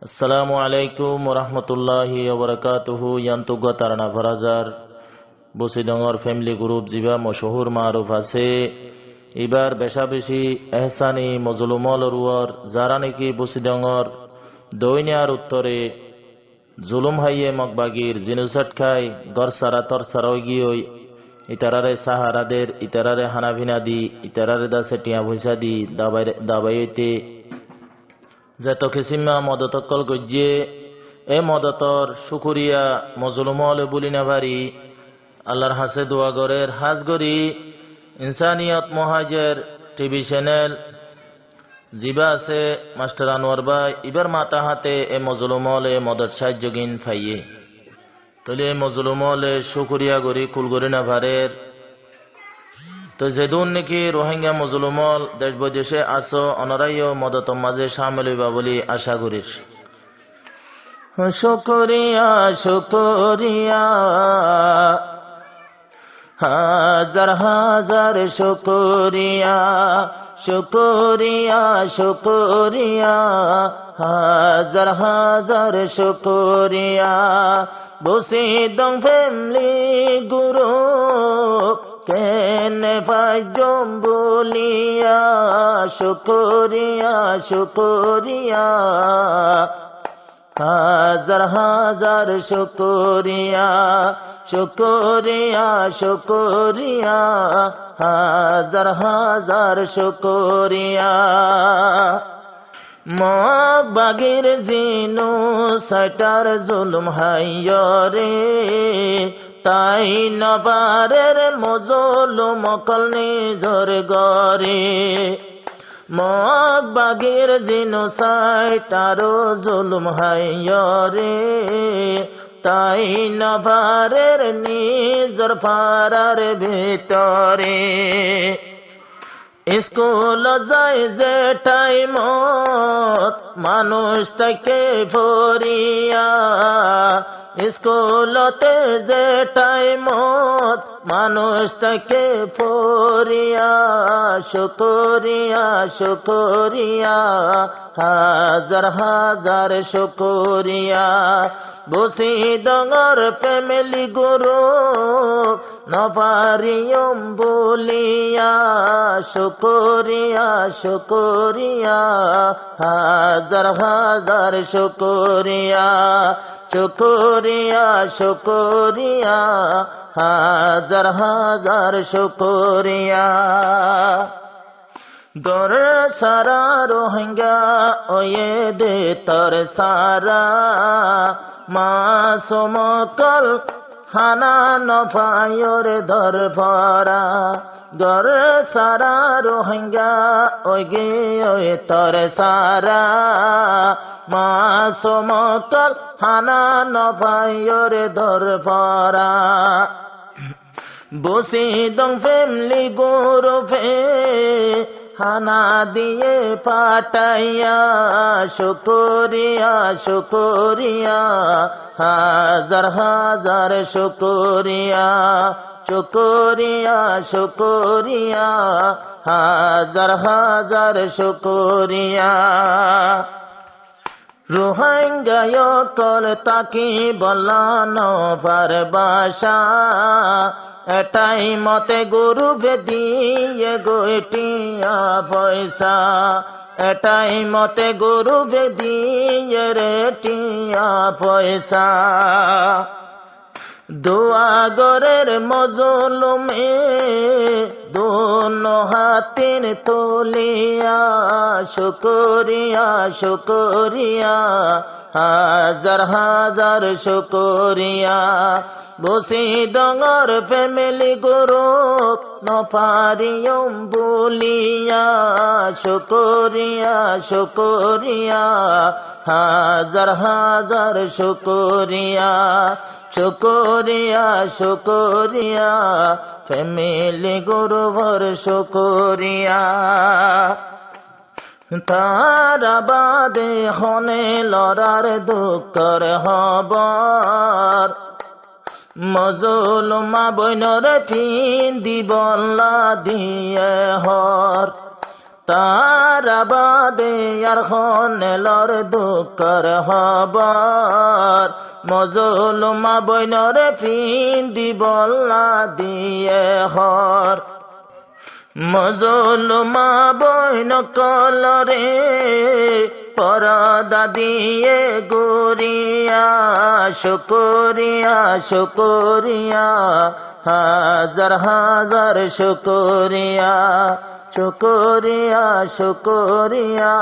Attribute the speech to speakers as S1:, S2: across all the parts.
S1: আসসালামু আলাইকুম ওরহমতুল্লাহি ওবরাকাতুহু ইয়ান্তুগা তারানা ফরাজার বসিডঙ্গর ফ্যামিলি গ্রুপ জিবা মশহুর মারুফ আছে এবার বেশা বেশি এহসানি মজলুমল রুয়ার যারা নাকি বসিডঙ্গর দৈনিয়ার উত্তরে জুলুম হাইয়ে মগবাগির জিনুসাট খাই গর সারা তর সারই গিয়ে ইতারারে সাহারাদের ইতারারে হানাভিনা দি ইতারারে দাসে টিয়া ভৈসা দি দাবাইতে যেত কিসিমা মদতকল গজ্জে এ মদতর শুকুরিয়া মজলুমল বুলি নাভারি আল্লাহর হাসে দোয়া গরের হাজ গরি ইনসানিয়ত মহাজের টিভি চ্যানেল জিবা আছে মাস্টার আনোয়ার ভাই ইবার মাতা হাতে এ মজলুমলে মদত সাহায্যগিন ফাইয়ে তলে মজলুমলে শুকুরিয়া গরি কুলগরি নাভারের তো যেদুন নাকি রোহিঙ্গা মজলুমল দেশ বৈদেশে আসো অনারাইও মদত মাঝে সামিল হইবা বলি আশা করিস। শুকরিয়া শুকরিয়া হাজার হাজার শুকরিয়া শুকরিয়া শুকরিয়া হাজার হাজার শুকরিয়া বসিদং ফ্যামিলি গ্রুপ কেনে পাইজম বলিয়া শুকরিয়া শুকরিয়া হাজার হাজার শুকরিয়া শুকরিয়া শুকরিয়া হাজার হাজার শুকরিয়া মগবাগির জিনু সাইটার জুলুম হাইয়রে তাই নবারের মজলুম কল নিজর গরে মগবাগির জিনু সাইটার জুলুম হাইয়রে তাই নবারের নিজর ফারার ভিতরে স্কুল যায় যে টাইমত মানুষ তাকে ফরিয়া স্কুলতে যে টাইমত মানুষ তাকে ফরিয়া শুকরিয়া শুকরিয়া হাজার হাজার শুকরিয়া বসিডঙ্গর ফ্যামিলি গ্রুপ নপারিয়ম বলিয়া শুকরিয়া শুকরিয়া হাজার হাজার শুকরিয়া শুকরিয়া শুকরিয়া হাজার হাজার শুকরিয়া দর সারা রোহিঙ্গা ওয়ে দে তর সারা মাসুমকল হানা নফায়র ধর ভরা গর সারা রোহিঙ্গা ওগে ওয়ে তর সারা মাসুমকল হানা নফায়র ধর ভরা বসিদং ফ্যামিলি গ্রুপে হানা দিয়ে পাঠাইয়া শুকরিয়া শুকরিয়া হাজার হাজার শুকরিয়া শুকরিয়া শুকরিয়া হাজার হাজার শুকরিয়া রোহিঙ্গায় কল তাকি বলানো ভারবাসা এটাই মতে গুরু বেদিয়ে গোটিয়া পয়সা এটাই মতে গুরু বেদিয়ে রেটিয়া পয়সা দোয়া গরের মজলুমে দোনো হাতিন তুলিয়া শুকরিয়া শুকরিয়া হাজার হাজার শুকরিয়া বসিডঙ্গর ফ্যামিলি গ্রুপ নপারিয়ম বলিয়া শুকরিয়া শুকরিয়া হাজার হাজার শুকরিয়া শুকরিয়া শুকরিয়া ফ্যামিলি গ্রুপর শুকরিয়া তারা বাদে হনে লড়ার দুঃখর হবার মজলুমা বইনর ফিন দিবল্লা দিয়ে হর তারা বাদে আর হনেলর দুঃখর হবার মজলুমা বইনরে ফিন্দি বল্লা দিয়ে হর মজলুমা বইন কলরে পরদা দিয়ে গুরিয়া শুকরিয়া শুকরিয়া হাজার হাজার শুকরিয়া শুকরিয়া শুকরিয়া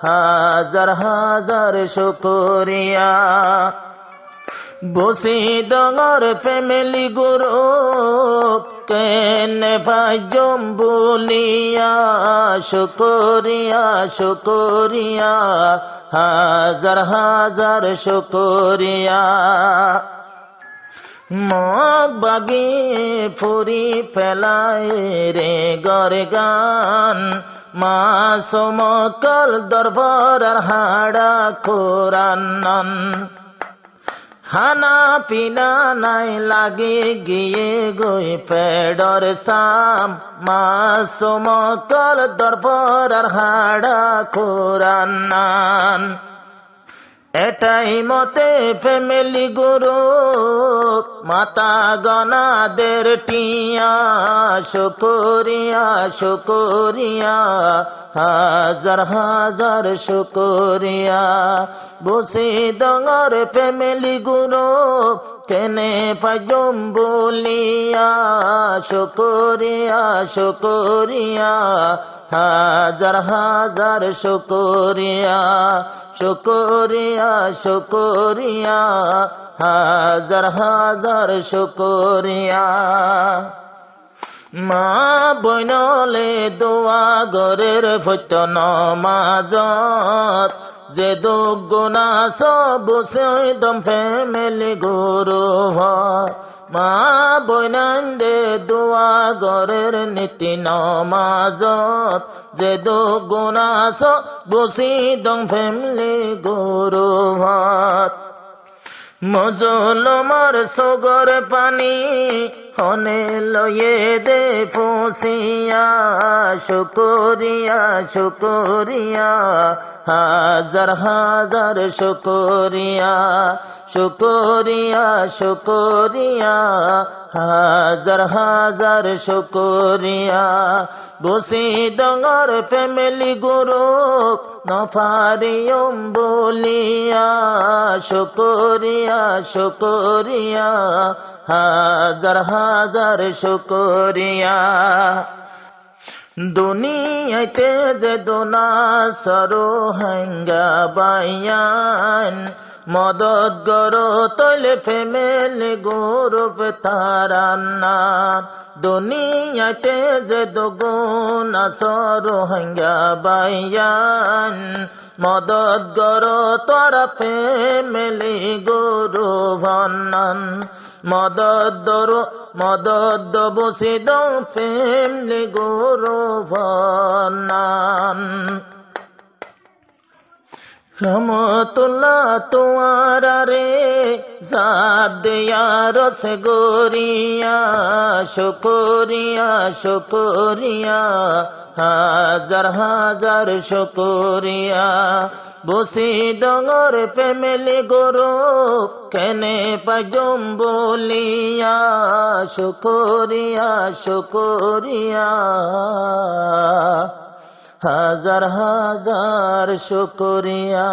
S1: হাজার হাজার শুকরিয়া বসি ডঙর ফ্যামিলি গ্রুপ কেনে ভাইজম বলিয়া শুকরিয়া শুকরিয়া হাজার হাজার শুকরিয়া মগ বাগি ফুরি ফেলায় রে গরে গান মা সমকল দরবার হাড়া কোরআন খানা পিনা নাই লাগে গিয়ে গই পেডর সাম মা সমকল দরবার হাড়া কোরআন এটাই মতে ফ্যামিলি গ্রুপ মাতা গনাদের টিয়া শুকরিয়া শুকরিয়া হাজার হাজার শুকরিয়া বসে ডঙর ফ্যামিলি গ্রুপ কেনে পাইজম বলিয়া শুকরিয়া শুকরিয়া হাজার হাজার শুকরিয়া শুকরিয়া শুকরিয়া হাজার হাজার শুকরিয়া মা বইনলে দোয়া গরের ভৈত নমাজত যে দুগুণা সব দম ফ্যামিলি গুরু মা বইনান্দে দোয়া গরের নীতি নমাজত যে দুগুণা সব দম ফ্যামিলি গুরু মজলুমার সগর পানি হনে লয়ে দে ফুসিয়া শুকরিয়া শুকরিয়া হাজার হাজার শুকরিয়া শুকরিয়া শুকরিয়া হাজার হাজার শুকরিয়া বসি ডঙর ফ্যামিলি গ্রুপ নফারিয়ম বলিয়া শুকরিয়া শুকরিয়া হাজার হাজার শুকরিয়া দুনিয়াতে যে দোনা সরো হাঙ্গা বাইয়ান মদত গরো তৈলে ফ্যামিলি গ্রুপ তারান্নার দুনিয়াতে যে দুগুণ সরো হাঙ্গা বাইয়ান মদত গরো তোরা ফ্যামিলি গুরু ভন্নান মদত বসি দম ফ্যামিলি গুরু ভন্নান রহমতুল্লাহ তোমার রে জাদিয়া রস গরিয়া শুকরিয়া শুকরিয়া হাজার হাজার শুকরিয়া বসি ডঙর ফ্যামিলি গ্রুপ কেনে পাইজম বলিয়া শুকরিয়া শুকরিয়া হাজার হাজার শুকরিয়া।